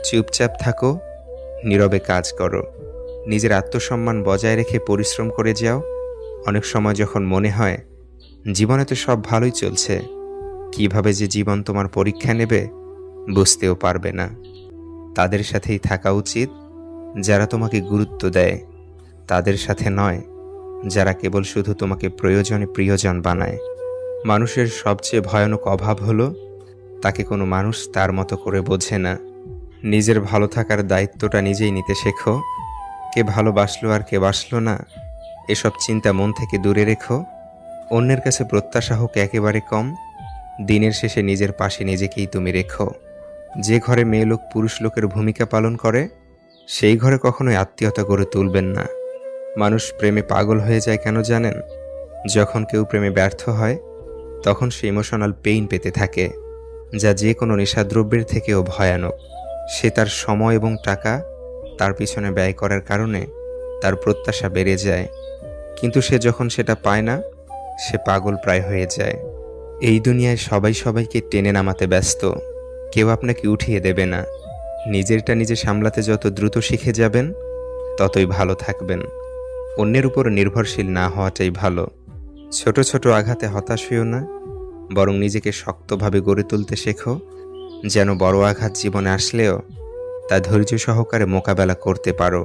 চুপচাপ থাকো, নীরবে কাজ করো, নিজের আত্মসম্মান বজায় রেখে পরিশ্রম করে যাও। অনেক সময় যখন মনে হয় জীবনে তো সব ভালোই চলছে, কিভাবে যে জীবন তোমার পরীক্ষা নেবে বুঝতেও পারবে না। তাদের সাথেই থাকা উচিত যারা তোমাকে গুরুত্ব দেয়, তাদের সাথে নয় যারা কেবল শুধু তোমাকে প্রয়োজনে প্রিয়জন বানায়। মানুষের সবচেয়ে ভয়ানক অভাব হলো তাকে কোনো মানুষ তার মতো করে বোঝে না। নিজের ভালো থাকার দায়িত্বটা নিজেই নিতে শেখো। কে ভালোবাসলো আর কে বাসলো না, এসব চিন্তা মন থেকে দূরে রেখো। অন্যের কাছে প্রত্যাশা হোক একেবারে কম, দিনের শেষে নিজের পাশে নিজেকেই তুমি রেখো। যে ঘরে মেয়ে লোক পুরুষ লোকের ভূমিকা পালন করে, সেই ঘরে কখনোই আত্মীয়তা গড়ে তুলবেন না। মানুষ প্রেমে পাগল হয়ে যায় কেন জানেন? যখন কেউ প্রেমে ব্যর্থ হয়, তখন সে ইমোশনাল পেইন পেতে থাকে, যা যে কোনো নেশাদ্রব্যের থেকেও ভয়ানক। সে তার সময় এবং টাকা তার পিছনে ব্যয় করার কারণে তার প্রত্যাশা বেড়ে যায়, কিন্তু সে যখন সেটা পায় না, সে পাগল প্রায় হয়ে যায়। এই দুনিয়ায় সবাই সবাইকে টেনে নামাতে ব্যস্ত, কেউ আপনাকে উঠিয়ে দেবে না। নিজেরটা নিজে সামলাতে যত দ্রুত শিখে যাবেন, ততই ভালো থাকবেন। অন্যের উপর নির্ভরশীল না হওয়াটাই ভালো। ছোট ছোট আঘাতে হতাশ হইও না, বরং নিজেকে শক্তভাবে গড়ে তুলতে শেখো, যেন বড় আঘাত জীবনে আসলেও তা ধৈর্য সহকারে মোকাবেলা করতে পারো।